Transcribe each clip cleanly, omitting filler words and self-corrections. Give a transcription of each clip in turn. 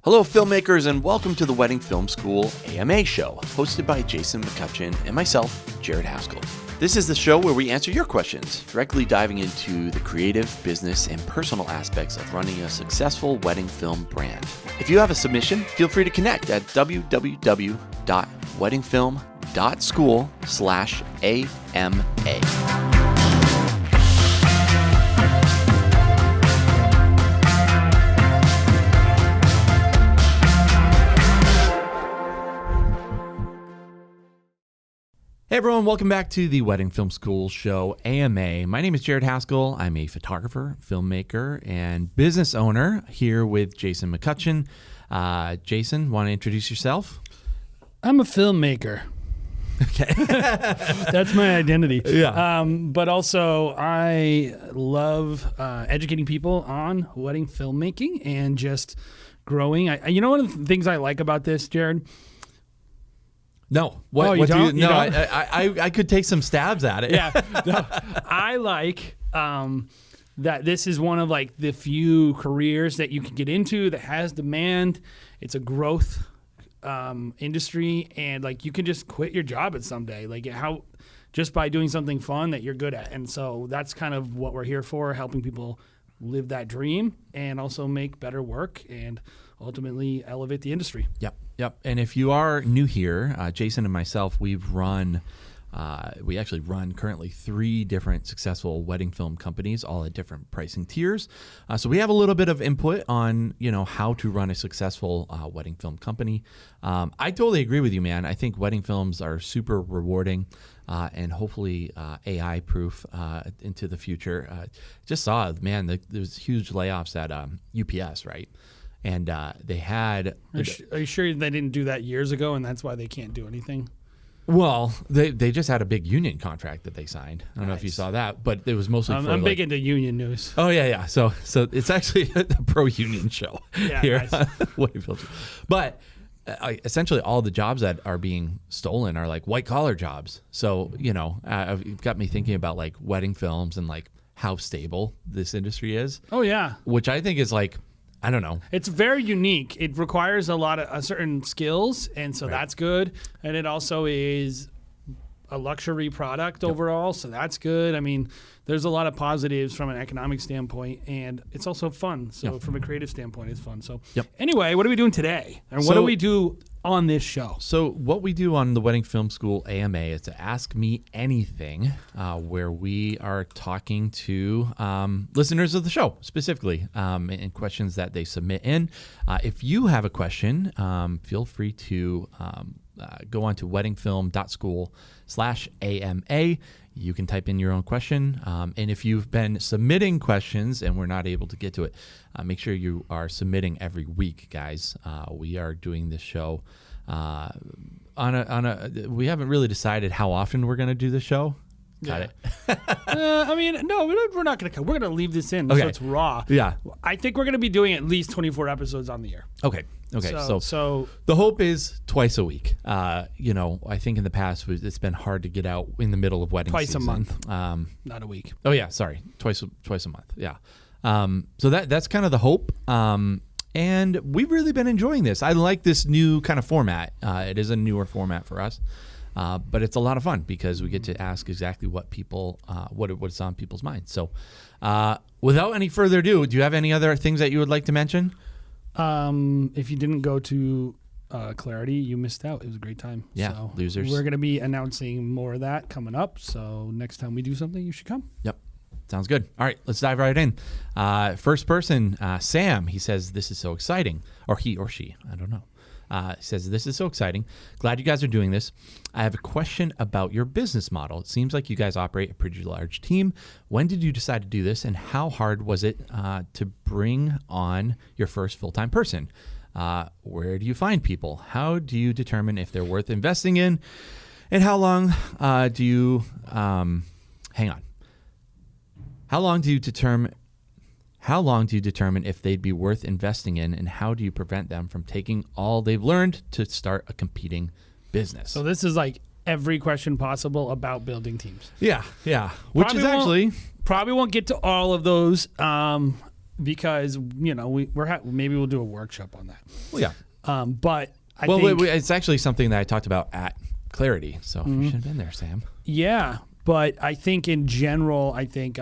Hello, filmmakers, and welcome to the Wedding Film School AMA show, hosted by Jason McCutcheon and myself, Jared Haskell. This is the show where we answer your questions, directly diving into the creative, business, and personal aspects of running a successful wedding film brand. If you have a submission, feel free to connect at www.weddingfilm.school/AMA. Hey everyone, welcome back to the Wedding Film School show, AMA. My name is Jared Haskell. I'm a photographer, filmmaker, and business owner here with Jason McCutcheon. Jason, want to introduce yourself? I'm a filmmaker. Okay. That's my identity. Yeah. But also, I love educating people on wedding filmmaking and just growing. You know one of the things I like about this, Jared? No. You don't? No, I could take some stabs at it. Yeah. No, I like that this is one of like the few careers that you can get into that has demand. It's a growth industry, and like you can just quit your job at someday. Like just by doing something fun that you're good at. And so that's kind of what we're here for, helping people live that dream and also make better work and ultimately elevate the industry. Yep. And if you are new here, Jason and myself, we actually run currently 3 different successful wedding film companies, all at different pricing tiers. So we have a little bit of input on, how to run a successful wedding film company. I totally agree with you, man. I think wedding films are super rewarding and hopefully AI proof into the future. Just saw, man, there's huge layoffs at UPS, right? And they had... Are you sure they didn't do that years ago and that's why they can't do anything? Well, they just had a big union contract that they signed. I don't know if you saw that, but it was mostly for... I'm big into union news. Oh, yeah. So it's actually a pro-union show here. Nice. But essentially all the jobs that are being stolen are like white-collar jobs. So, it got me thinking about like wedding films and like how stable this industry is. Oh, yeah. Which I think is like... I don't know. It's very unique. It requires a lot of certain skills, and so that's good. And it also is a luxury product overall, so that's good. I mean, there's a lot of positives from an economic standpoint, and it's also fun. So from a creative standpoint, it's fun. So anyway, what are we doing today? And what do we do on this show? So what we do on the Wedding Film School AMA is to Ask Me Anything, where we are talking to listeners of the show specifically and questions that they submit in. If you have a question, feel free to go on to weddingfilm.school/AMA. You can type in your own question. And if you've been submitting questions and we're not able to get to it, make sure you are submitting every week, guys. We are doing this show we haven't really decided how often we're going to do the show. Got it. No, we're not going to. We're going to leave this in so it's raw. Yeah. I think we're going to be doing at least 24 episodes on the air. Okay. So the hope is twice a week. I think in the past it's been hard to get out in the middle of wedding season. Twice a month. Not a week. Oh yeah, sorry. Twice a month. Yeah. So that's kind of the hope. And we've really been enjoying this. I like this new kind of format. It is a newer format for us. But it's a lot of fun because we get to ask exactly what people, what's on people's minds. So, without any further ado, do you have any other things that you would like to mention? If you didn't go to Clarity, you missed out. It was a great time. Yeah, so losers. We're going to be announcing more of that coming up. So next time we do something, you should come. Yep. Sounds good. All right, let's dive right in. First person, Sam, he says, this is so exciting. Or he or she, I don't know. Says, this is so exciting. Glad you guys are doing this. I have a question about your business model. It seems like you guys operate a pretty large team. When did you decide to do this, and how hard was it to bring on your first full-time person? Where do you find people? How do you determine if they're worth investing in? And how long do you... hang on. How long do you determine if they'd be worth investing in, and how do you prevent them from taking all they've learned to start a competing business? So this is like every question possible about building teams. Yeah. Which probably is actually... Probably won't get to all of those. because maybe we'll do a workshop on that. Well, yeah. But I think it's actually something that I talked about at Clarity, so you should have been there, Sam. Yeah, but I think in general, I think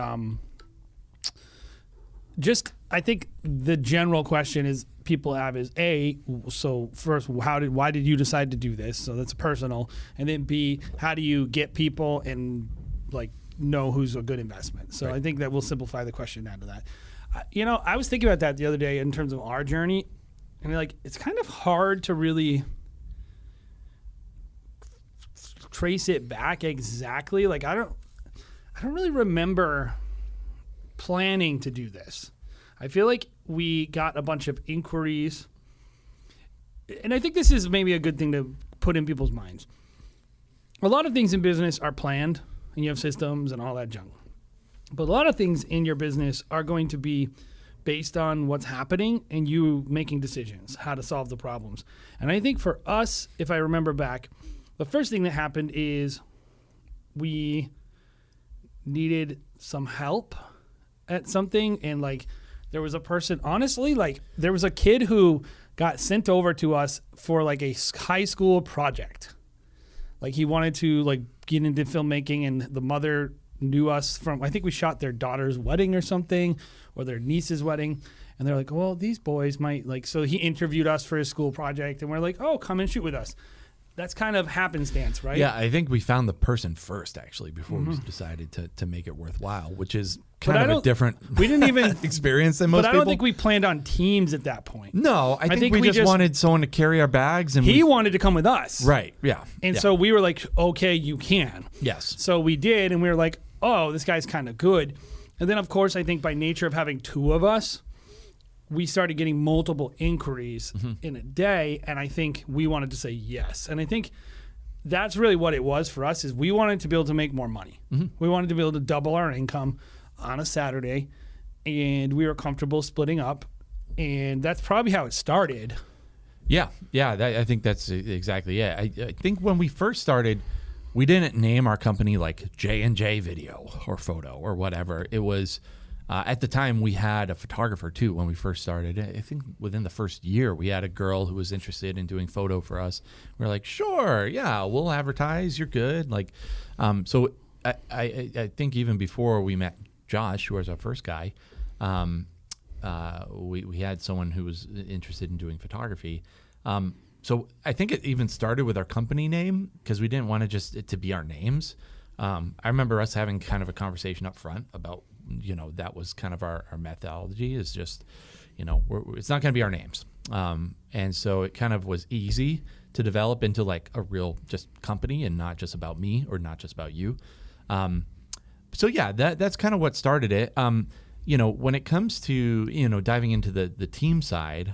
the general question is people have is A, so first, why did you decide to do this? So that's personal. And then B, how do you get people and like know who's a good investment? So I think that we'll simplify the question down to that. I was thinking about that the other day in terms of our journey, and like it's kind of hard to really trace it back exactly. Like I don't really remember planning to do this. I feel like we got a bunch of inquiries, and I think this is maybe a good thing to put in people's minds. A lot of things in business are planned, and you have systems and all that junk. But a lot of things in your business are going to be based on what's happening and you making decisions, how to solve the problems. And I think for us, if I remember back, the first thing that happened is we needed some help at something, and like there was a person, honestly, like there was a kid who got sent over to us for like a high school project. Like he wanted to like get into filmmaking, and the mother knew us from, I think we shot their daughter's wedding or something, or their niece's wedding. And they're like, well, these boys might like, so he interviewed us for his school project, and we're like, oh, come and shoot with us. That's kind of happenstance, right? Yeah, I think we found the person first, actually, before we decided to make it worthwhile, which is kind of a different we didn't even experience than most people. But I don't think we planned on teams at that point. No, I think we just wanted someone to carry our bags. And he wanted to come with us. Right, yeah. And so we were like, okay, you can. Yes. So we did, and we were like, oh, this guy's kind of good. And then, of course, I think by nature of having two of us, we started getting multiple inquiries in a day, and I think we wanted to say yes. And I think that's really what it was for us, is we wanted to be able to make more money. We wanted to be able to double our income on a Saturday, and we were comfortable splitting up, and that's probably how it started. Yeah, I think that's exactly it. I think when we first started, we didn't name our company like J&J Video or Photo or whatever. It was... at the time, we had a photographer, too, when we first started. I think within the first year, we had a girl who was interested in doing photo for us. We were like, sure, yeah, we'll advertise. You're good. Like, so I think even before we met Josh, who was our first guy, we had someone who was interested in doing photography. So I think it even started with our company name, because we didn't want to just it to be our names. I remember us having kind of a conversation up front about, that was kind of our methodology, is just, it's not going to be our names. And so it kind of was easy to develop into like a real just company and not just about me or not just about you. So yeah, that's kind of what started it. When it comes to, diving into the team side,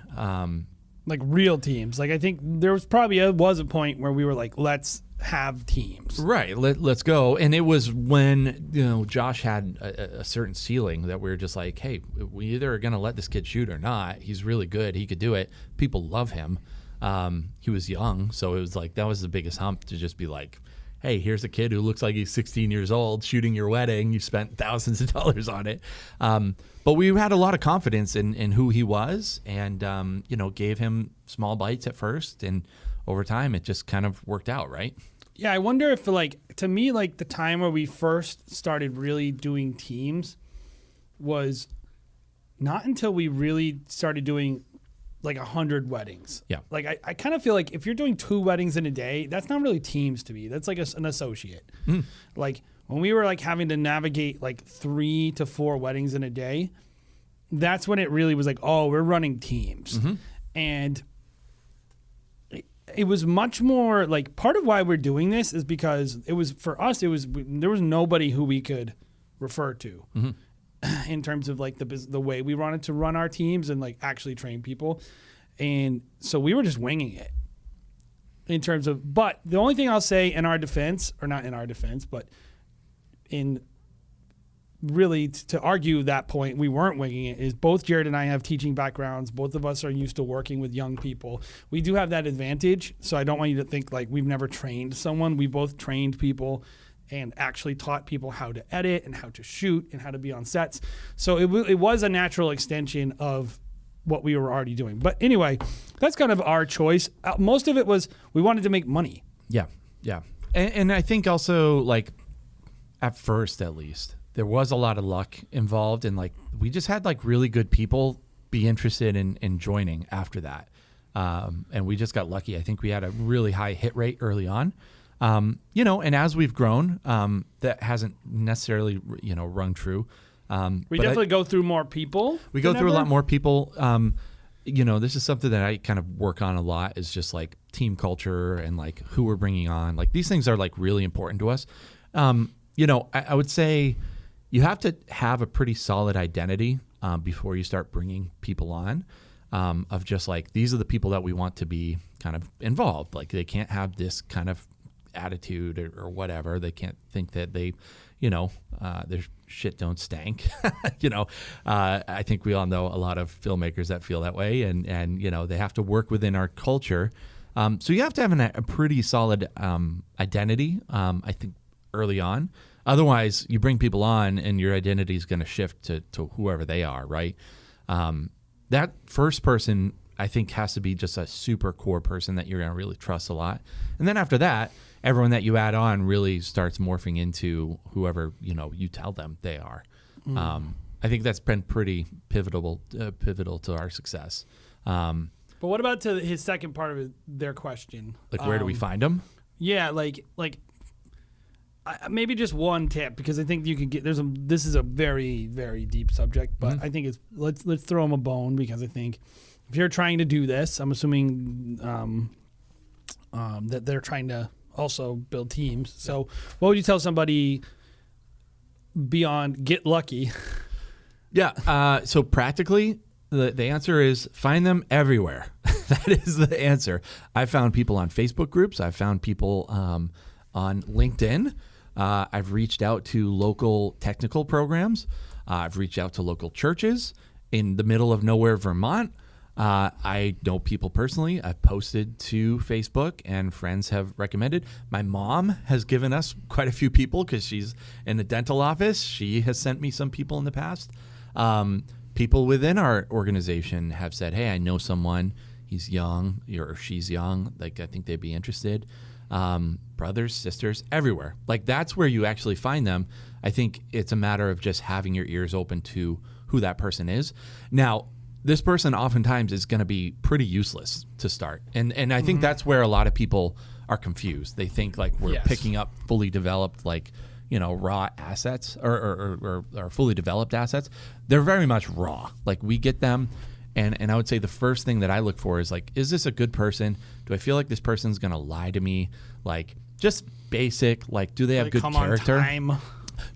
like real teams. Like I think there was probably was a point where we were like, let's have teams. Right. Let's go. And it was when, Josh had a certain ceiling that we were just like, hey, we either are going to let this kid shoot or not. He's really good. He could do it. People love him. He was young. So it was like, that was the biggest hump, to just be like, hey, here's a kid who looks like he's 16 years old shooting your wedding. You spent thousands of dollars on it. But we had a lot of confidence in who he was, and, gave him small bites at first. And over time, it just kind of worked out, right? Yeah, I wonder if, to me, the time where we first started really doing teams was not until we really started doing 100 weddings. Yeah. I kind of feel like if you're doing 2 weddings in a day, that's not really teams to me. That's like an associate. When we were having to navigate 3 to 4 weddings in a day, that's when it really was oh, we're running teams. And it was much more part of why we're doing this is because it was, for us, there was nobody who we could refer to in terms of the way we wanted to run our teams and actually train people. And so we were just winging it in terms of, but the only thing I'll say in our defense, or not in our defense, but in really to argue that point, we weren't winging it, is both Jared and I have teaching backgrounds. Both of us are used to working with young people. We do have that advantage. So I don't want you to think we've never trained someone. We both trained people and actually taught people how to edit and how to shoot and how to be on sets. So it was a natural extension of what we were already doing. But anyway, that's kind of our choice. Most of it was we wanted to make money. Yeah. And I think also, like, at first at least, there was a lot of luck involved, and like we just had like really good people be interested in joining after that. And we just got lucky. I think we had a really high hit rate early on. And as we've grown, that hasn't necessarily, rung true. We definitely go through more people. We go through a lot more people. This is something that I kind of work on a lot, is just like team culture and like who we're bringing on. Like these things are like really important to us. I would say you have to have a pretty solid identity before you start bringing people on, of just like, these are the people that we want to be kind of involved. Like they can't have this kind of attitude or whatever. They can't think that they, their shit don't stank. I think we all know a lot of filmmakers that feel that way, and they have to work within our culture. So you have to have a pretty solid identity, I think, early on. Otherwise, you bring people on and your identity is going to shift to whoever they are, right? That first person, I think, has to be just a super core person that you're going to really trust a lot. And then after that, everyone that you add on really starts morphing into whoever, you tell them they are. I think that's been pretty pivotal to our success. But what about to his second part of their question? Like, where do we find them? Yeah, like maybe just one tip, because I think you can get this is a very, very deep subject, but I think let's throw them a bone, because I think if you're trying to do this, I'm assuming that they're trying to also build teams. So what would you tell somebody beyond get lucky? Yeah. So practically, the answer is find them everywhere. That is the answer. I found people on Facebook groups. I found people on LinkedIn. I've reached out to local technical programs. I've reached out to local churches in the middle of nowhere, Vermont. I know people personally. I've posted to Facebook, and friends have recommended. My mom has given us quite a few people because she's in the dental office. She has sent me some people in the past. People within our organization have said, hey, I know someone. He's young or she's young. Like, I think they'd be interested. Brothers, sisters, everywhere. Like, that's where you actually find them. I think it's a matter of just having your ears open to who that person is. Now, this person oftentimes is going to be pretty useless to start. And I think that's where a lot of people are confused. They think like we're picking up fully developed, like, raw assets or fully developed assets. They're very much raw. Like, we get them. And I would say the first thing that I look for is like, is this a good person? Do I feel like this person's going to lie to me? Like, just basic, like, do they have good character?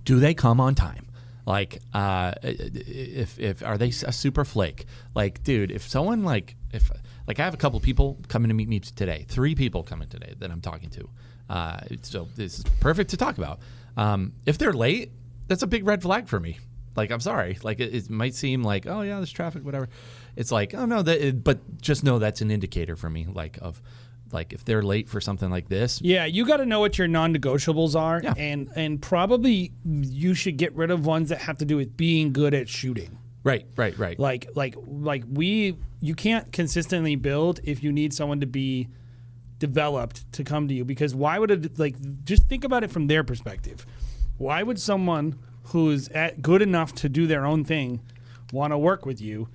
Do they come on time? Like, if are they a super flake? Like, dude, if someone I have a couple people coming to meet me today, 3 people coming today that I'm talking to. So this is perfect to talk about. If they're late, that's a big red flag for me. Like, I'm sorry. Like, it might seem like, oh yeah, there's traffic, whatever. It's like, oh no, but just know that's an indicator for me, like, of, like, if they're late for something like this. Yeah, you got to know what your non-negotiables are, and probably you should get rid of ones that have to do with being good at shooting. Right. You can't consistently build if you need someone to be developed to come to you, because why would it, just think about it from their perspective. Why would someone who's good enough to do their own thing want to work with you?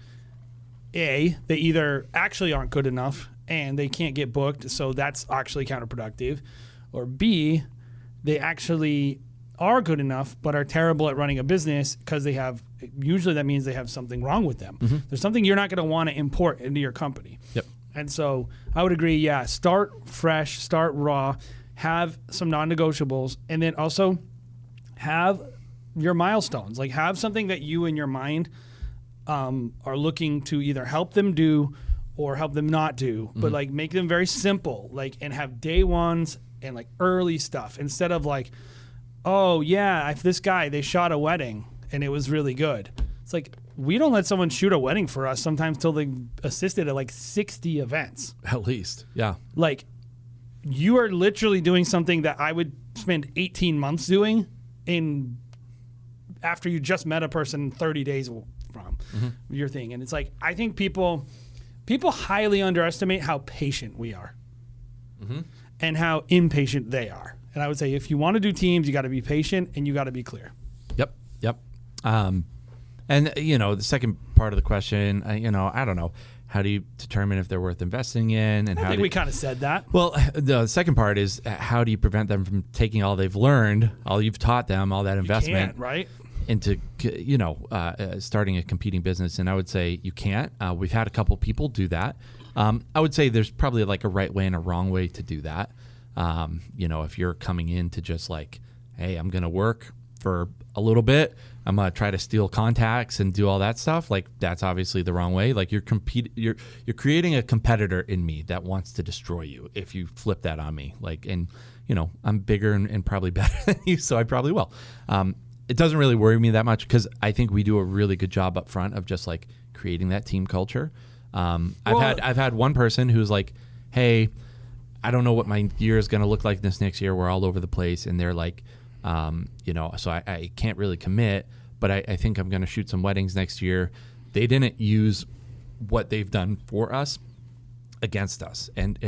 A, they either actually aren't good enough and they can't get booked, so that's actually counterproductive. Or B, they actually are good enough but are terrible at running a business because usually that means they have something wrong with them. There's something you're not going to want to import into your company. Yep. And so I would agree, start fresh, start raw, have some non-negotiables, and then also have your milestones. Like, have something that you in your mind are looking to either help them do or help them not do, but like make them very simple, like, and have day ones and like early stuff, instead of like, oh yeah, if this guy, they shot a wedding and it was really good. It's like, we don't let someone shoot a wedding for us sometimes till they assisted at like 60 events. At least. Yeah. Like, you are literally doing something that I would spend 18 months doing after you just met a person 30 days from your thing. And it's like, I think people highly underestimate how patient we are and how impatient they are. And I would say if you want to do teams, you got to be patient and you got to be clear. Yep. And, the second part of the question, I don't know. How do you determine if they're worth investing in? And I think we kind of said that. Well, the second part is how do you prevent them from taking all they've learned, all you've taught them, all that investment, can't, right? into starting a competing business? And I would say you can't. We've had a couple people do that. I would say there's probably like a right way and a wrong way to do that. If you're coming in to just like, hey, I'm going to work for a little bit, I'm going to try to steal contacts and do all that stuff, like that's obviously the wrong way. Like you're creating a competitor in me that wants to destroy you if you flip that on me. Like, and I'm bigger and probably better than you, so I probably will. It doesn't really worry me that much because I think we do a really good job up front of just like creating that team culture. I've had one person who's like, hey, I don't know what my year is going to look like this next year. We're all over the place. And they're like, so I can't really commit, but I think I'm going to shoot some weddings next year. They didn't use what they've done for us against us. And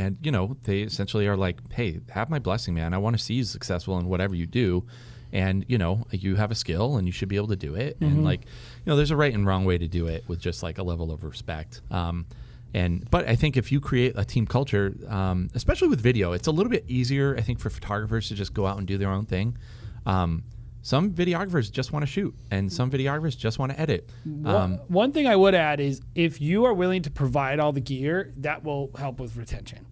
they essentially are like, hey, have my blessing, man. I want to see you successful in whatever you do. And, you have a skill and you should be able to do it. And like, there's a right and wrong way to do it with just like a level of respect. But I think if you create a team culture, especially with video, it's a little bit easier, I think, for photographers to just go out and do their own thing. Some videographers just want to shoot, and some videographers just want to edit. One thing I would add is if you are willing to provide all the gear, that will help with retention.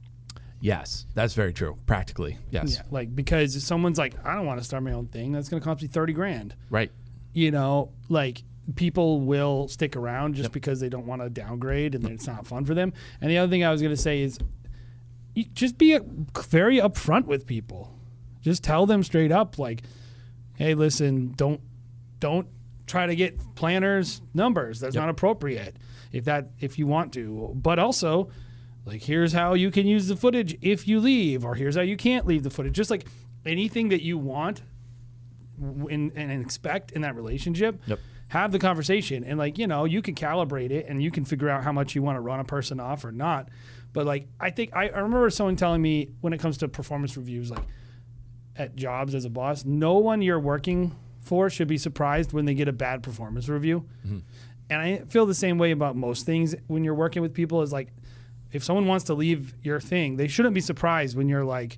Yes, that's very true. Practically, yes. Yeah, like because if someone's like, I don't want to start my own thing, that's going to cost me $30,000. Right. Like people will stick around just because they don't want to downgrade and it's not fun for them. And the other thing I was going to say is just be very upfront with people. Just tell them straight up, like, hey, listen, don't try to get planners numbers. That's not appropriate if you want to. But also, like, here's how you can use the footage if you leave, or here's how you can't leave the footage. Just like anything that you want and expect in that relationship. Have the conversation, and like, you can calibrate it and you can figure out how much you want to run a person off or not. But like, I think I remember someone telling me when it comes to performance reviews, like at jobs as a boss, no one you're working for should be surprised when they get a bad performance review. And I feel the same way about most things when you're working with people. Is like, if someone wants to leave your thing, they shouldn't be surprised when you're like,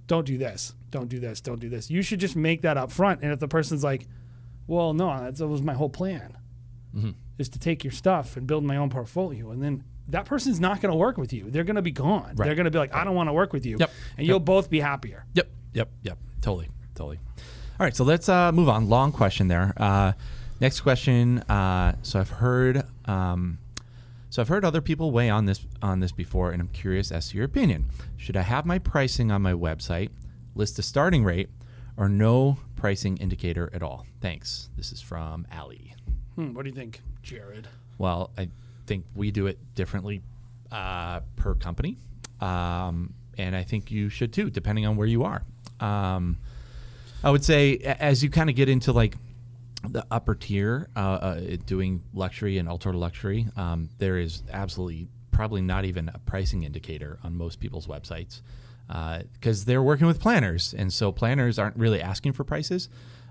don't do this, don't do this, don't do this. You should just make that up front. And if the person's like, well, no, that was my whole plan, is to take your stuff and build my own portfolio. And then that person's not going to work with you. They're going to be gone. Right. They're going to be like, I don't want to work with you. And you'll both be happier. Yep. Totally. All right, so let's move on. Long question there. Next question. So I've heard other people weigh on this before, and I'm curious as to your opinion. Should I have my pricing on my website, list a starting rate, or no pricing indicator at all? Thanks. This is from Allie. What do you think, Jared? Well, I think we do it differently per company, and I think you should too, depending on where you are. I would say as you kind of get into like the upper tier, doing luxury and ultra luxury, there is absolutely probably not even a pricing indicator on most people's websites. Because they're working with planners, and so planners aren't really asking for prices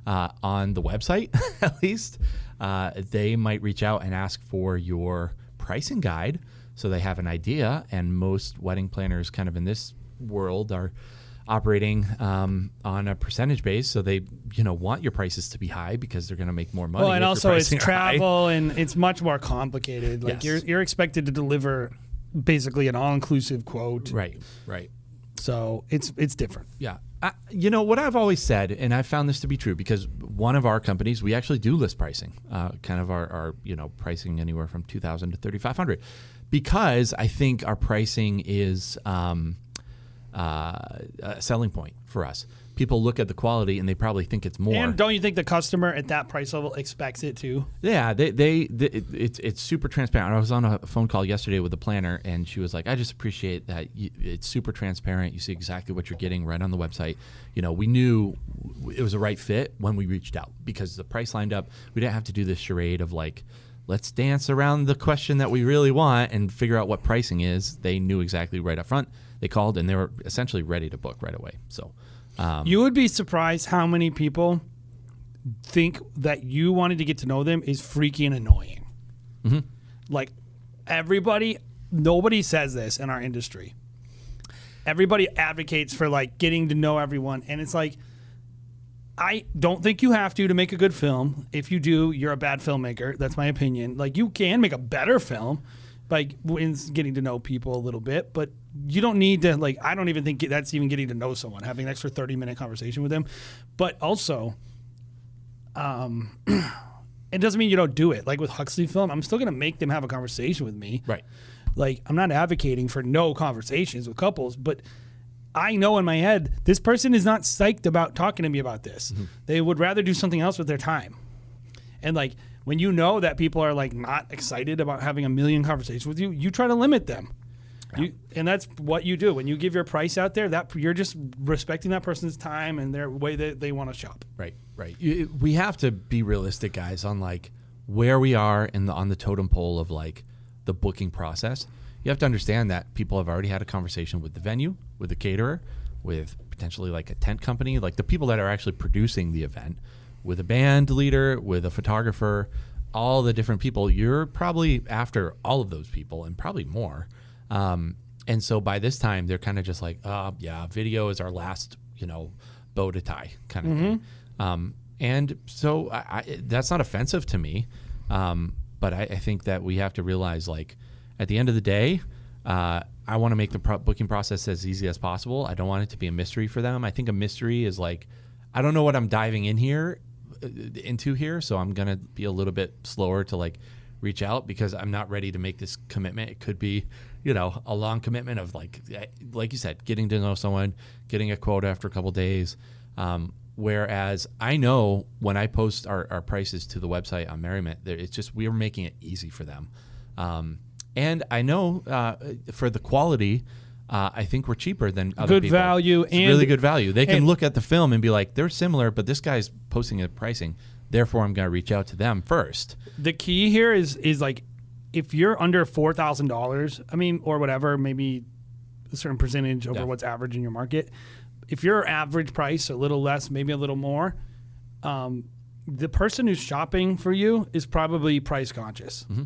on the website. At least they might reach out and ask for your pricing guide, so they have an idea. And most wedding planners, kind of in this world, are operating on a percentage base, so they want your prices to be high because they're going to make more money. Well, and also it's travel and it's much more complicated. Like you're expected to deliver basically an all-inclusive quote. Right. So it's different. Yeah. What I've always said, and I've found this to be true, because one of our companies, we actually do list pricing, kind of our pricing anywhere from $2,000 to $3,500, because I think our pricing is a selling point for us. people look at the quality and they probably think it's more. And don't you think the customer at that price level expects it too? Yeah, it's super transparent. I was on a phone call yesterday with a planner, and she was like, "I just appreciate that it's super transparent. You see exactly what you're getting right on the website. We knew it was the right fit when we reached out because the price lined up. We didn't have to do this charade of like, let's dance around the question that we really want and figure out what pricing is." They knew exactly right up front. They called and they were essentially ready to book right away. So you would be surprised how many people think that you wanted to get to know them is freaking annoying. Mm-hmm. Like nobody says this in our industry. Everybody advocates for like getting to know everyone. And it's like, I don't think you have to make a good film. If you do, you're a bad filmmaker. That's my opinion. Like, you can make a better film by getting to know people a little bit, but you don't need to, like, I don't even think that's even getting to know someone, having an extra 30-minute conversation with them. But also, it doesn't mean you don't do it. Like with Huxley Film, I'm still going to make them have a conversation with me. Right. Like, I'm not advocating for no conversations with couples, but I know in my head, this person is not psyched about talking to me about this. Mm-hmm. They would rather do something else with their time. And like, when you know that people are like not excited about having a million conversations with you, you try to limit them. Yeah. And that's what you do. When you give your price out there, that you're just respecting that person's time and their way that they want to shop. Right. We have to be realistic, guys, on like where we are on the totem pole of like the booking process. You have to understand that people have already had a conversation with the venue, with the caterer, with potentially like a tent company, like the people that are actually producing the event, with a band leader, with a photographer, all the different people. You're probably after all of those people and probably more. And so by this time, they're kind of just like, yeah, video is our last, bow to tie kind of thing. And so that's not offensive to me. But I think that we have to realize, like, at the end of the day, I want to make the booking process as easy as possible. I don't want it to be a mystery for them. I think a mystery is like, I don't know what I'm diving into here, so I'm going to be a little bit slower to like reach out because I'm not ready to make this commitment. It could be, a long commitment of like you said, getting to know someone, getting a quote after a couple days. Whereas I know when I post our prices to the website on Merriment, it's just we're making it easy for them. And I know for the quality, I think we're cheaper than other people. Good value. It's really good value. They can look at the film and be like, they're similar, but this guy's posting a pricing. Therefore, I'm going to reach out to them first. The key here is like, if you're under $4,000, or whatever, maybe a certain percentage over what's average in your market. If your average price, a little less, maybe a little more, the person who's shopping for you is probably price conscious. Mm-hmm.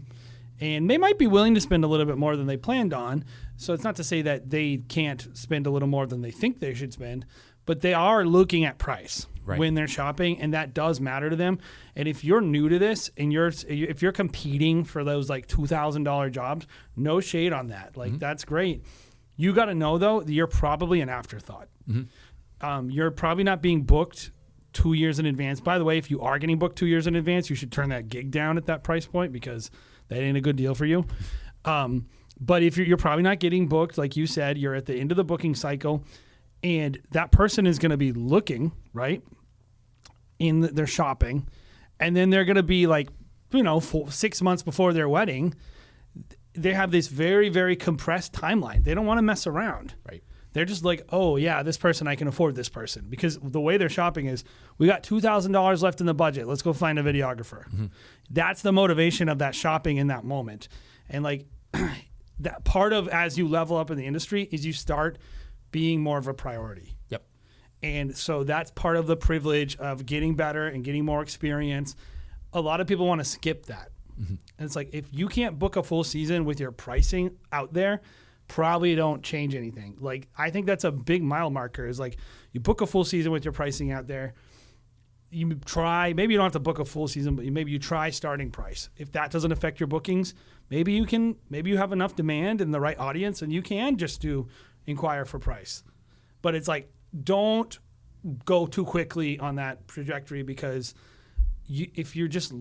And they might be willing to spend a little bit more than they planned on. So it's not to say that they can't spend a little more than they think they should spend, but they are looking at price when they're shopping, and that does matter to them. And if you're new to this and if you're competing for those like $2,000 jobs, no shade on that. Like, that's great. You got to know, though, that you're probably an afterthought. Mm-hmm. You're probably not being booked 2 years in advance. By the way, if you are getting booked 2 years in advance, you should turn that gig down at that price point because that ain't a good deal for you. But if you're probably not getting booked, like you said, you're at the end of the booking cycle, and that person is going to be looking, right, they're shopping, and then they're going to be like, 6 months before their wedding, they have this very, very compressed timeline. They don't want to mess around. Right. They're just like, oh, yeah, this person, I can afford this person. Because the way they're shopping is, we got $2,000 left in the budget. Let's go find a videographer. Mm-hmm. That's the motivation of that shopping in that moment. And like that part of, as you level up in the industry, is you start being more of a priority. Yep. And so that's part of the privilege of getting better and getting more experience. A lot of people want to skip that. Mm-hmm. And it's like, if you can't book a full season with your pricing out there, probably don't change anything. Like, I think that's a big mile marker, is like, you book a full season with your pricing out there. You try, maybe you don't have to book a full season, but maybe you try starting price. If that doesn't affect your bookings, maybe you have enough demand and the right audience, and you can just inquire for price. But it's like, don't go too quickly on that trajectory, because if you just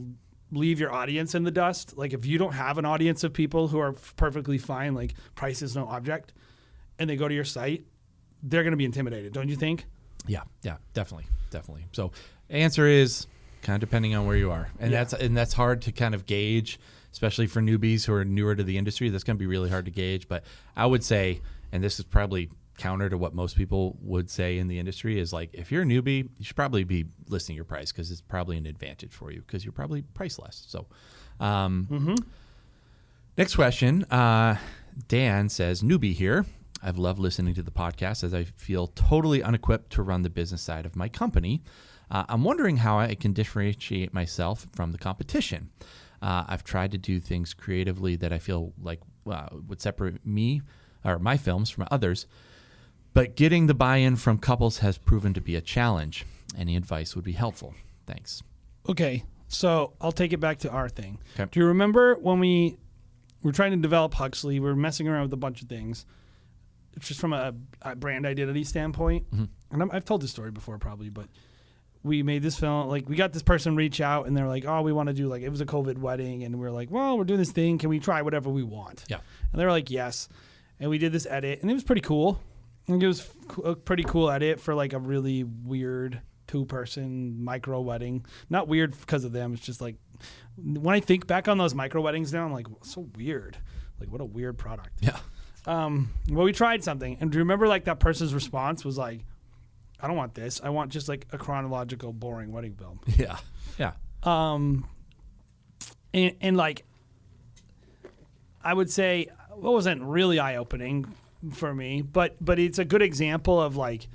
leave your audience in the dust, like if you don't have an audience of people who are perfectly fine, like price is no object, and they go to your site, they're going to be intimidated, don't you think? Yeah, definitely. So answer is kind of depending on where you are. And that's hard to kind of gauge, especially for newbies who are newer to the industry. That's going to be really hard to gauge. But I would say, and this is probably counter to what most people would say in the industry, is like, if you're a newbie, you should probably be listing your price because it's probably an advantage for you because you're probably priced less. So next question, Dan says, newbie here. I've loved listening to the podcast as I feel totally unequipped to run the business side of my company. I'm wondering how I can differentiate myself from the competition. I've tried to do things creatively that I feel like would separate me or my films from others, but getting the buy-in from couples has proven to be a challenge. Any advice would be helpful. Thanks. Okay, so I'll take it back to our thing. Okay. Do you remember when we were trying to develop Huxley? We were messing around with a bunch of things, just from a brand identity standpoint. Mm-hmm. And I've told this story before probably, but we made this film. Like, we got this person reach out, and they're like, oh, we want to do, like, it was a COVID wedding, and we were like, well, we're doing this thing. Can we try whatever we want? Yeah. And they were like, yes. And we did this edit, and it was pretty cool. I think it was a pretty cool edit for, like, a really weird 2-person micro wedding. Not weird because of them. It's just, like, when I think back on those micro weddings now, I'm like, so weird. Like, what a weird product. Yeah. Well, we tried something. And do you remember, like, that person's response was like, I don't want this. I want just, like, a chronological, boring wedding film. Yeah. Yeah. And like, I would say, it wasn't really eye-opening for me, but it's a good example of, like,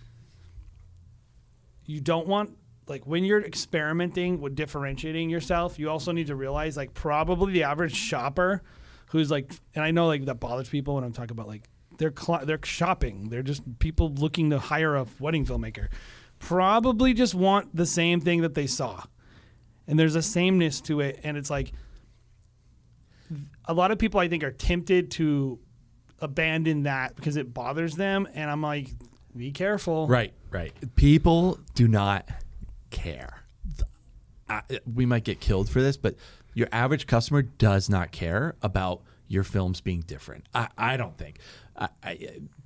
you don't want, like, when you're experimenting with differentiating yourself, you also need to realize, like, probably the average shopper who's like, and I know, like, that bothers people when I'm talking about, like, they're shopping. They're just people looking to hire a wedding filmmaker. Probably just want the same thing that they saw. And there's a sameness to it. And it's like, a lot of people, I think, are tempted to abandon that because it bothers them. And I'm like, be careful. Right. People do not care. We might get killed for this, but your average customer does not care about your films being different. I don't think.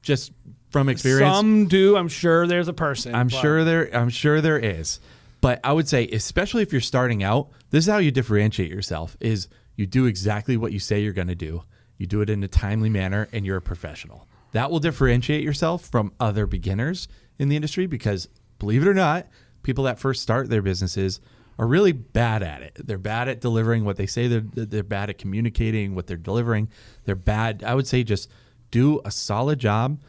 Just from experience, some do. I'm sure there's a person. I'm sure there is. But I would say, especially if you're starting out, this is how you differentiate yourself: is you do exactly what you say you're going to do. You do it in a timely manner, and you're a professional. That will differentiate yourself from other beginners in the industry because, believe it or not, people that first start their businesses are really bad at it. They're bad at delivering what they say. They're bad at communicating what they're delivering. They're bad. I would say just do a solid job.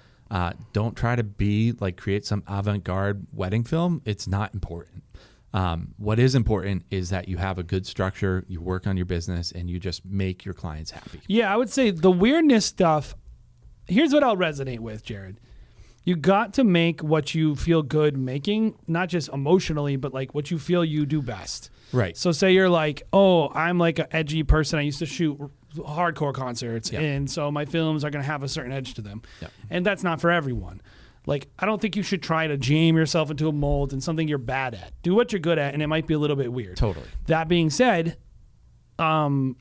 Don't try to create some avant-garde wedding film. It's not important. What is important is that you have a good structure, you work on your business, and you just make your clients happy. Yeah, I would say the weirdness stuff, here's what I'll resonate with, Jared. You got to make what you feel good making, not just emotionally, but like what you feel you do best. Right. So say you're like, oh, I'm like an edgy person. I used to shoot hardcore concerts, and so my films are going to have a certain edge to them. Yep. And that's not for everyone. Like, I don't think you should try to jam yourself into a mold and something you're bad at. Do what you're good at, and it might be a little bit weird. Totally. That being said, I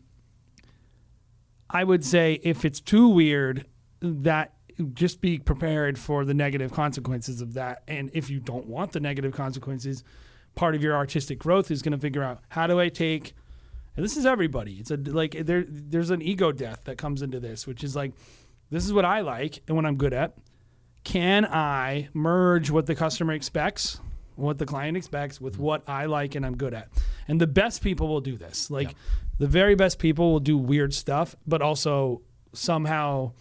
would say if it's too weird, that just be prepared for the negative consequences of that. And if you don't want the negative consequences, part of your artistic growth is going to figure out, how do I take, and this is everybody. It's there's an ego death that comes into this, which is like, this is what I like and what I'm good at. Can I merge what the customer expects, what the client expects, with what I like and I'm good at? And the best people will do this. The very best people will do weird stuff, but also somehow,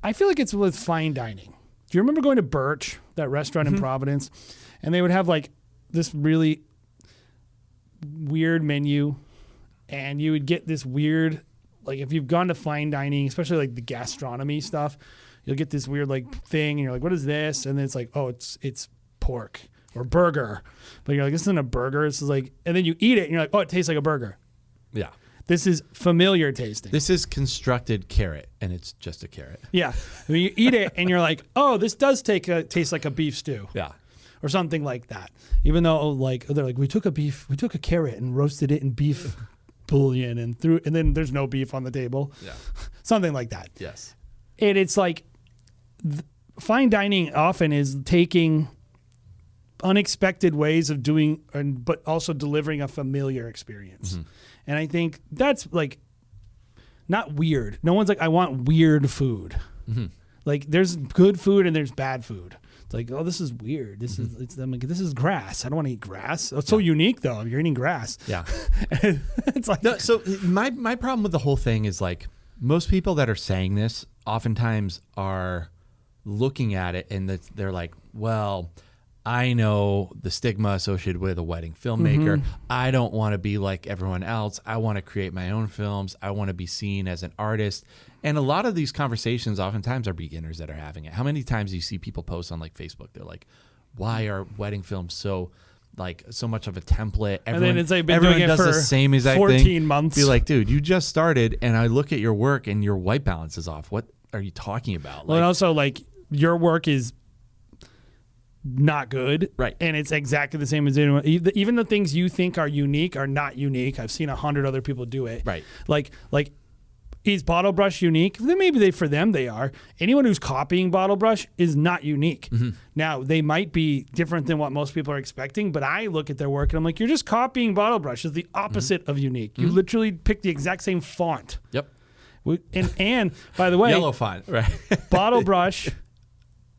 I feel like it's with fine dining. Do you remember going to Birch, that restaurant in Providence? And they would have like this really weird menu, and you would get this weird, like, if you've gone to fine dining, especially like the gastronomy stuff, you'll get this weird like thing, and you're like, what is this? And then it's like, oh, it's pork or burger. But you're like, this isn't a burger. It's like, and then you eat it, and you're like, oh, it tastes like a burger. Yeah. This is familiar tasting. This is constructed carrot, and it's just a carrot. Yeah. I mean, you eat it, and you're like, oh, this does taste like a beef stew. Yeah. Or something like that. Even though, like, they're like, we took a carrot and roasted it in beef bouillon and then there's no beef on the table. Yeah. Something like that. Yes. And it's like, fine dining often is taking unexpected ways of doing, but also delivering a familiar experience. And I think that's like not weird. No one's like, I want weird food. Like there's good food and there's bad food. It's like, oh, this is weird. This is I'm like, this is grass. I don't want to eat grass. It's so unique though. You're eating grass. Yeah. It's like no, so my problem with the whole thing is like most people that are saying this oftentimes are looking at it and they're like, well, I know the stigma associated with a wedding filmmaker. I don't want to be like everyone else. I want to create my own films. I want to be seen as an artist. And a lot of these conversations oftentimes are beginners that are having it. How many times do you see people post on like Facebook? They're like, why are wedding films so much of a template? Everyone, and then it's like been everyone doing it does for the same exact 14 thing. months. Be like, dude, you just started and I look at your work and your white balance is off. What are you talking about? Well, and also like your work is not good, right? And it's exactly the same as anyone. Even the things you think are unique are not unique. I've seen 100 other people do it, right? Like is Bottle Brush unique? Then maybe for them they are. Anyone who's copying Bottle Brush is not unique. Now they might be different than what most people are expecting, but I look at their work and I'm like, you're just copying Bottle Brush. It's the opposite of unique. You literally pick the exact same font. Yep. And by the way, yellow font, right? Bottle Brush.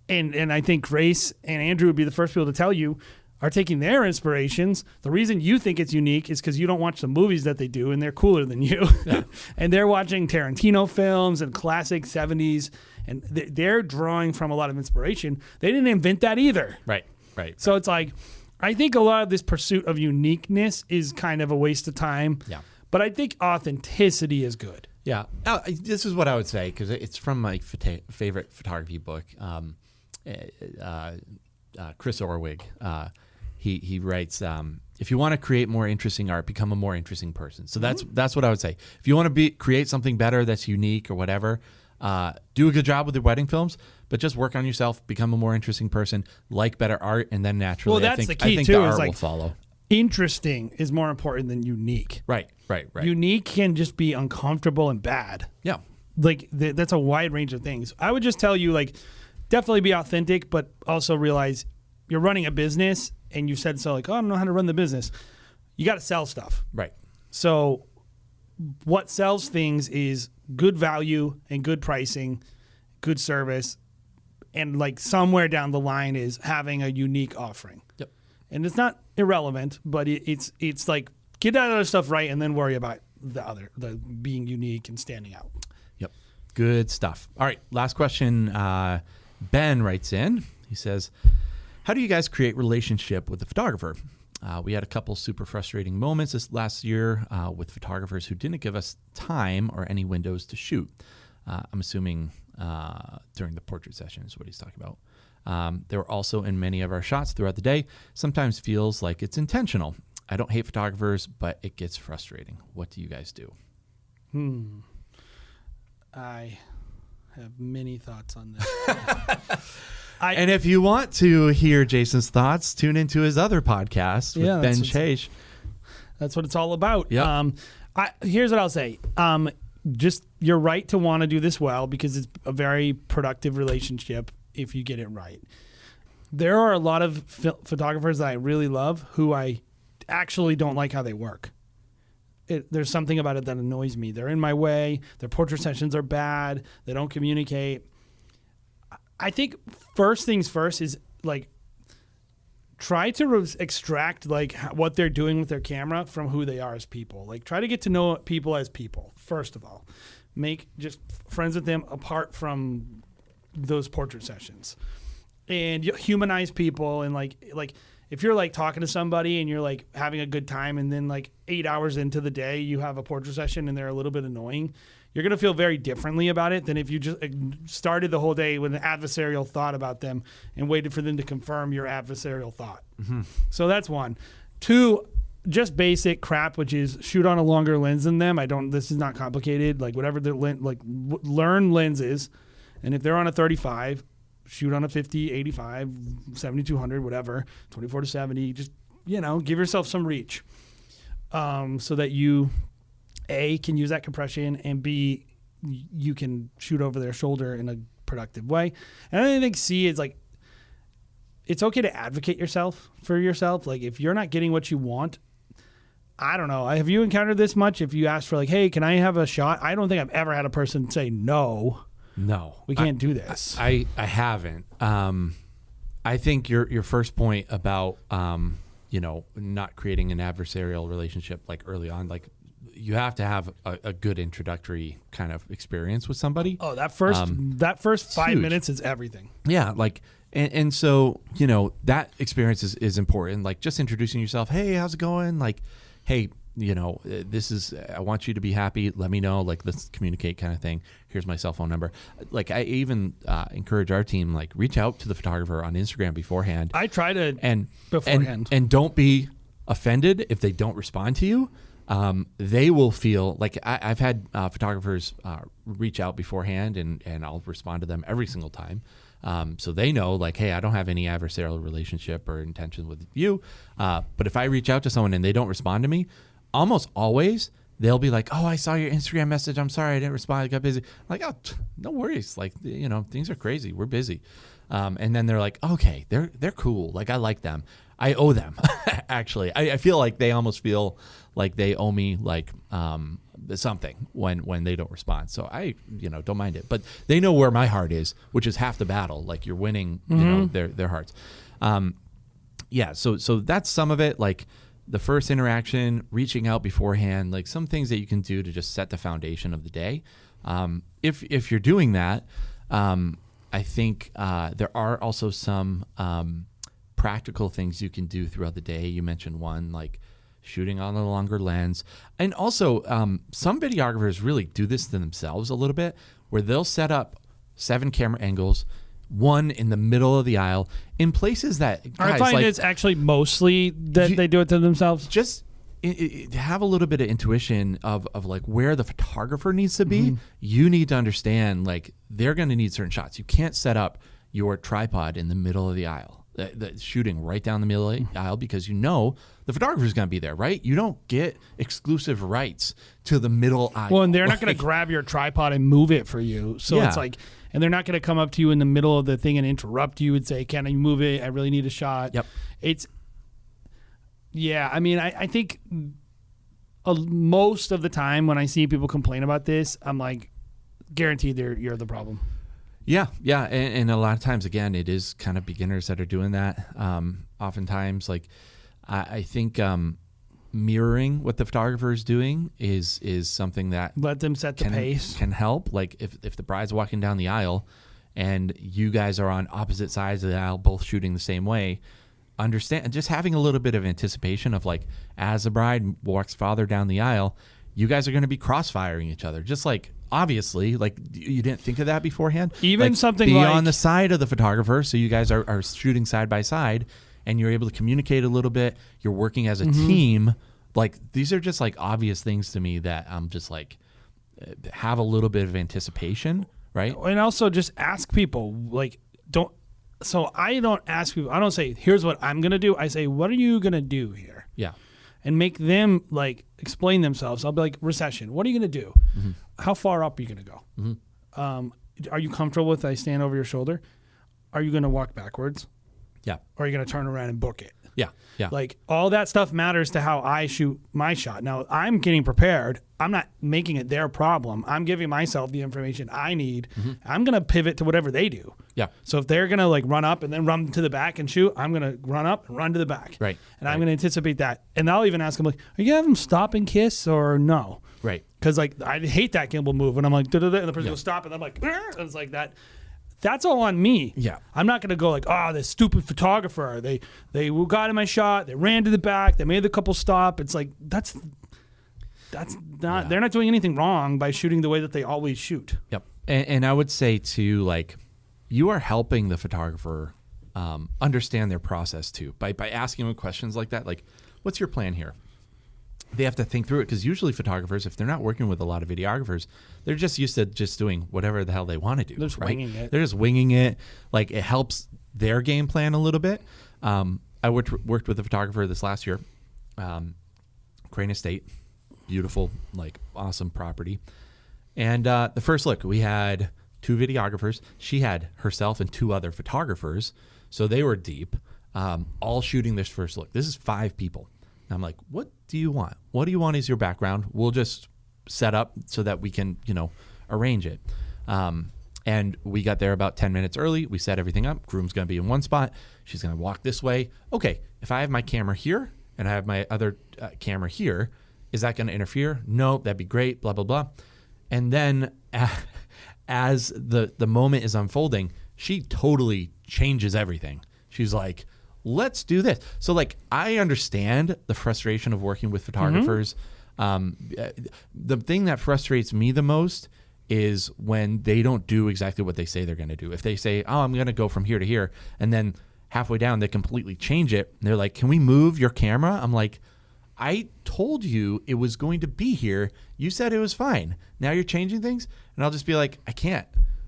And I think Grace and Andrew would be the first people to tell you are taking their inspirations. The reason you think it's unique is because you don't watch the movies that they do and they're cooler than you. Yeah. And they're watching Tarantino films and classic 70s and they're drawing from a lot of inspiration. They didn't invent that either. Right. So it's like, I think a lot of this pursuit of uniqueness is kind of a waste of time. Yeah. But I think authenticity is good. Yeah. This is what I would say because it's from my favorite photography book. Chris Orwig, he writes, if you want to create more interesting art, become a more interesting person. So that's what I would say. If you want to create something better that's unique or whatever, do a good job with your wedding films, but just work on yourself, become a more interesting person, like better art, and then naturally, well, that's the key think too. the art is like will follow. Interesting is more important than unique. Right. Unique can just be uncomfortable and bad. Yeah. Like that's a wide range of things. I would just tell you like, definitely be authentic, but also realize you're running a business and you said so like, oh, I don't know how to run the business. You got to sell stuff. Right. So what sells things is good value and good pricing, good service, and like somewhere down the line is having a unique offering. Yep. And it's not irrelevant, but it's like get that other stuff right and then worry about the being unique and standing out. Yep. Good stuff. All right. Last question. Ben writes in. He says, how do you guys create relationship with the photographer? We had a couple super frustrating moments this last year with photographers who didn't give us time or any windows to shoot. I'm assuming during the portrait session is what he's talking about. They were also in many of our shots throughout the day. Sometimes feels like it's intentional. I don't hate photographers, but it gets frustrating. What do you guys do? I have many thoughts on this. And if you want to hear Jason's thoughts, tune into his other podcast with Ben Chase. That's what it's all about. Yep. Here's what I'll say. Just you're right to want to do this well because it's a very productive relationship if you get it right. There are a lot of photographers that I really love who I actually don't like how they work. There's something about it that annoys me. They're in my way. Their portrait sessions are bad. They don't communicate. I think first things first is like try to extract like what they're doing with their camera from who they are as people. Like try to get to know people as people. First of all, make just friends with them apart from those portrait sessions, and you humanize people. And like if you're like talking to somebody and you're like having a good time, and then like 8 hours into the day you have a portrait session and they're a little bit annoying, you're going to feel very differently about it than if you just started the whole day with an adversarial thought about them and waited for them to confirm your adversarial thought. Mm-hmm. So that's one. Two, just basic crap, which is shoot on a longer lens than them. This is not complicated. Like whatever learn lenses. And if they're on a 35, shoot on a 50, 85, 7200, whatever, 24 to 70, just, give yourself some reach. So that you, A, can use that compression, and B, you can shoot over their shoulder in a productive way. And I think C is like, it's okay to advocate for yourself. Like if you're not getting what you want, I don't know. Have you encountered this much? If you ask for like, hey, can I have a shot? I don't think I've ever had a person say no. No, we can't do this. I haven't. I think your first point about not creating an adversarial relationship like early on, like you have to have a good introductory kind of experience with somebody. Oh, that first 5 huge. minutes is everything. Yeah, like and so that experience is important. Like just introducing yourself. Hey, how's it going? Like, hey, this is, I want you to be happy. Let me know, like, let's communicate kind of thing. Here's my cell phone number. Like, I even encourage our team, like, reach out to the photographer on Instagram beforehand. I try to beforehand. And don't be offended if they don't respond to you. They will feel like I've had photographers reach out beforehand and I'll respond to them every single time. So they know, like, hey, I don't have any adversarial relationship or intention with you. But if I reach out to someone and they don't respond to me, almost always they'll be like, oh, I saw your Instagram message. I'm sorry I didn't respond. I got busy. I'm like, oh, no worries. Like, things are crazy. We're busy. And then they're like, okay, they're cool. Like, I like them. I owe them. Actually, I feel like they almost feel like they owe me like something when they don't respond. So I don't mind it. But they know where my heart is, which is half the battle. Like you're winning their hearts. So that's some of it. Like the first interaction, reaching out beforehand, like some things that you can do to just set the foundation of the day. If you're doing that, I think there are also some practical things you can do throughout the day. You mentioned one, like shooting on a longer lens. And also, some videographers really do this to themselves a little bit, where they'll set up 7 camera angles, one in the middle of the aisle, in places that, guys, I find like, it's actually mostly that they do it to themselves. Just have a little bit of intuition of like where the photographer needs to be. You need to understand, like, they're going to need certain shots. You can't set up your tripod in the middle of the aisle, shooting right down the middle of the aisle, because the photographer's going to be there, right? You don't get exclusive rights to the middle aisle. Well, and they're not going to grab your tripod and move it for you. So it's like, and they're not going to come up to you in the middle of the thing and interrupt you and say, can I move it? I really need a shot. Yep. I mean, I think most of the time when I see people complain about this, I'm like, guaranteed you're the problem. Yeah. And a lot of times, again, it is kind of beginners that are doing that. Oftentimes, like, I think mirroring what the photographer is doing is something that let them set the pace, can help. Like if the bride's walking down the aisle and you guys are on opposite sides of the aisle, both shooting the same way, understand, just having a little bit of anticipation of, like, as the bride walks farther down the aisle, you guys are going to be cross-firing each other. Just like, obviously, like, you didn't think of that beforehand. Even like, something be like on the side of the photographer, so you guys are shooting side by side, and you're able to communicate a little bit. You're working as a team. Like, these are just, like, obvious things to me that I'm just like, have a little bit of anticipation, right? And also just ask people, like, so I don't ask people, I don't say, here's what I'm going to do. I say, what are you going to do here? Yeah. And make them, like, explain themselves. I'll be like, recession, what are you going to do? How far up are you going to go? Are you comfortable with I stand over your shoulder? Are you going to walk backwards? Yeah. Or are you going to turn around and book it? Yeah. Like, all that stuff matters to how I shoot my shot. Now, I'm getting prepared. I'm not making it their problem. I'm giving myself the information I need. I'm going to pivot to whatever they do. Yeah. So if they're going to, like, run up and then run to the back and shoot, I'm going to run up and run to the back. Right. And I'm going to anticipate that. And I'll even ask them, like, are you going to have them stop and kiss or no? Right. Because, like, I hate that gimbal move when I'm like, da-da-da, and the person will stop and I'm like, and it's like that. That's all on me. Yeah. I'm not going to go like, oh, this stupid photographer. They got in my shot. They ran to the back. They made the couple stop. It's like, that's not, they're not doing anything wrong by shooting the way that they always shoot. Yep. And I would say too, like, you are helping the photographer understand their process too by asking them questions like that. Like, what's your plan here? They have to think through it, because usually photographers, if they're not working with a lot of videographers, they're just used to just doing whatever the hell they want to do. They're just winging it. They're just winging it. Like, it helps their game plan a little bit. I worked with a photographer this last year, Crane Estate, beautiful, like, awesome property. And the first look, we had 2 videographers. She had herself and 2 other photographers. So they were deep, all shooting this first look. This is 5 people. I'm like, what do you want? What do you want as your background? We'll just set up so that we can, arrange it. And we got there about 10 minutes early. We set everything up. Groom's going to be in one spot. She's going to walk this way. Okay, if I have my camera here and I have my other camera here, is that going to interfere? No, that'd be great, blah, blah, blah. And then as the moment is unfolding, she totally changes everything. She's like, let's do this. So like, I understand the frustration of working with photographers. The thing that frustrates me the most is when they don't do exactly what they say they're going to do. If they say, oh, I'm going to go from here to here, and then halfway down they completely change it, and they're like, can we move your camera? I'm like, I told you it was going to be here. You said it was fine. Now you're changing things? And I'll just be like, I can't.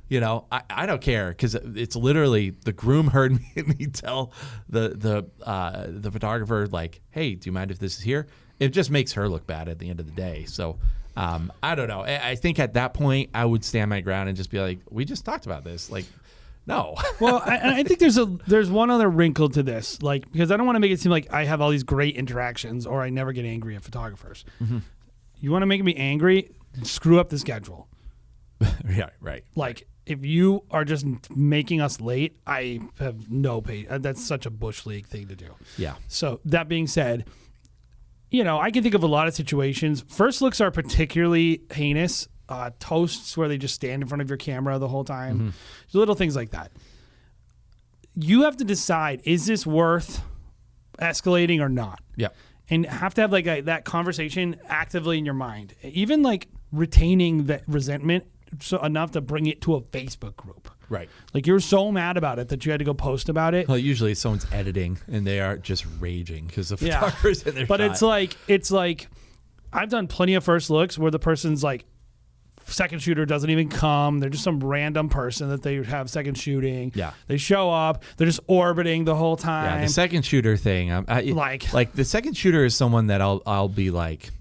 I don't care, because it's literally the groom heard me tell the photographer, like, hey, do you mind if this is here? It just makes her look bad at the end of the day. So I don't know. I think at that point I would stand my ground and just be like, we just talked about this. Like, no. Well, I think there's one other wrinkle to this, like, because I don't want to make it seem like I have all these great interactions or I never get angry at photographers. Mm-hmm. You want to make me angry? Screw up the schedule. Yeah, right. Like, if you are just making us late, I have no patience. That's such a bush league thing to do. Yeah. So that being said, I can think of a lot of situations. First looks are particularly heinous. Toasts where they just stand in front of your camera the whole time. Mm-hmm. Little things like that. You have to decide, is this worth escalating or not? Yeah. And have to have like that conversation actively in your mind. Even like retaining that resentment so enough to bring it to a Facebook group. Right. Like, you're so mad about it that you had to go post about it. Well, usually someone's editing and they are just raging because the photographer's in their But shot. it's like I've done plenty of first looks where the person's like, second shooter doesn't even come. They're just some random person that they have second shooting. Yeah. They show up. They're just orbiting the whole time. Yeah, the second shooter thing. Like the second shooter is someone that I'll be like,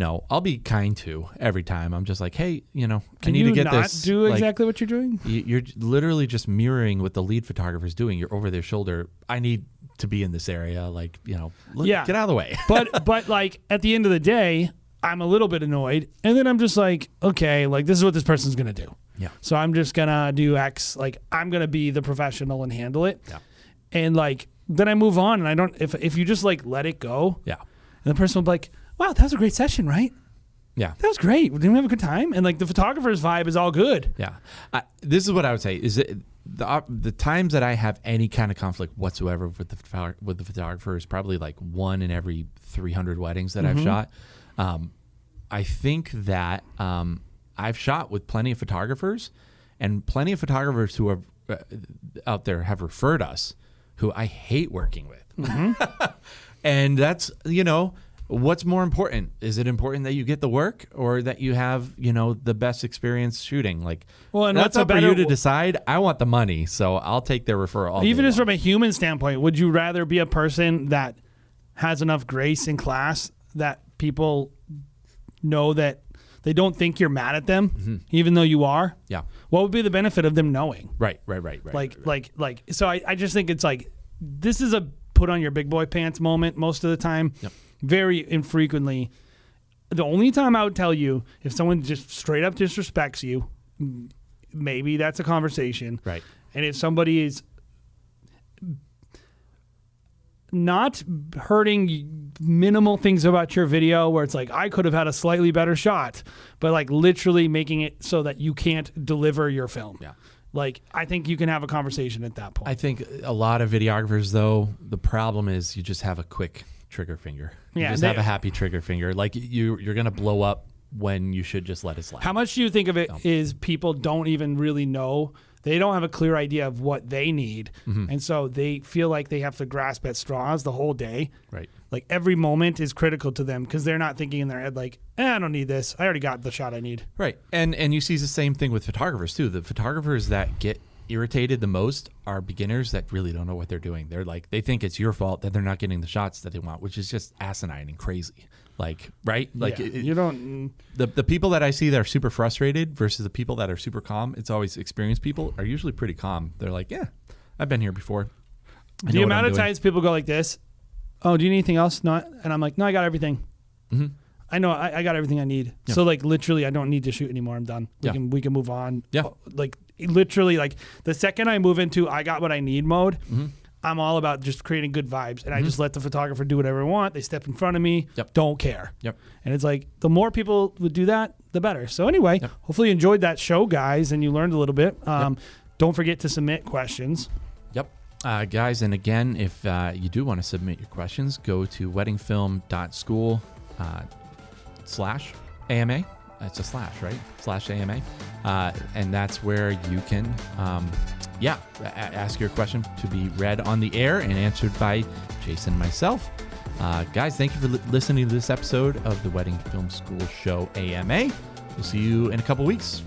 I'll be kind to every time. I'm just like, hey, I need to get this. Can you not do exactly what you're doing? You're literally just mirroring what the lead photographer's doing. You're over their shoulder. I need to be in this area. Like, get out of the way. but like, at the end of the day, I'm a little bit annoyed. And then I'm just like, okay, like, this is what this person's going to do. Yeah. So I'm just going to do X. Like, I'm going to be the professional and handle it. Yeah. And like, then I move on, and I don't, if you just like let it go. Yeah. And the person will be like, wow, that was a great session, right? Yeah. That was great. Didn't we have a good time? And like, the photographer's vibe is all good. Yeah. This is what I would say is that the times that I have any kind of conflict whatsoever with the photographer is probably like 1 in every 300 weddings that I've shot. I think that I've shot with plenty of photographers, and plenty of photographers who are out there have referred us who I hate working with. Mm-hmm. And that's, what's more important? Is it important that you get the work or that you have, the best experience shooting? Like, well, and that's up for you to decide. I want the money, so I'll take their referral. Even just from a human standpoint, would you rather be a person that has enough grace in class that people know that they don't think you're mad at them, even though you are? Yeah. What would be the benefit of them knowing? Right. Like. So I just think it's like, this is a put on your big boy pants moment most of the time. Yep. Very infrequently. The only time I would tell you, if someone just straight up disrespects you, maybe that's a conversation. Right. And if somebody is not hurting minimal things about your video where it's like, I could have had a slightly better shot, but like literally making it so that you can't deliver your film. Yeah. Like, I think you can have a conversation at that point. I think a lot of videographers, though, the problem is you just have a quick trigger finger. You just have a happy trigger finger. Like, you're going to blow up when you should just let it slide. How much do you think of it is people don't even really know? They don't have a clear idea of what they need. Mm-hmm. And so they feel like they have to grasp at straws the whole day. Right. Like, every moment is critical to them because they're not thinking in their head like, I don't need this. I already got the shot I need. Right. And you see the same thing with photographers, too. The photographers that get irritated the most are beginners that really don't know what they're doing. They're like, they think it's your fault that they're not getting the shots that they want, which is just asinine and crazy. Like, right? Like Yeah, you don't. the people that I see that are super frustrated versus the people that are super calm. It's always experienced people are usually pretty calm. They're like, yeah, I've been here before. The amount of times people go like this, oh, do you need anything else? No, and I'm like, no, I got everything. Mm-hmm. I know I got everything I need. Yeah. So like literally, I don't need to shoot anymore. I'm done. We can move on. Yeah. Like literally, like the second I move into I got what I need mode. Mm-hmm. I'm all about just creating good vibes, and I just let the photographer do whatever they want. They step in front of me, don't care. Yep. And it's like the more people would do that, the better. So anyway, hopefully you enjoyed that show, guys, and you learned a little bit. Don't forget to submit questions. Yep. Guys, and again, if you do want to submit your questions, go to weddingfilm.school /AMA. It's a slash, right? /AMA. And that's where you can ask your question to be read on the air and answered by Jason and myself. Guys, thank you for listening to this episode of the Wedding Film School Show AMA. We'll see you in a couple weeks.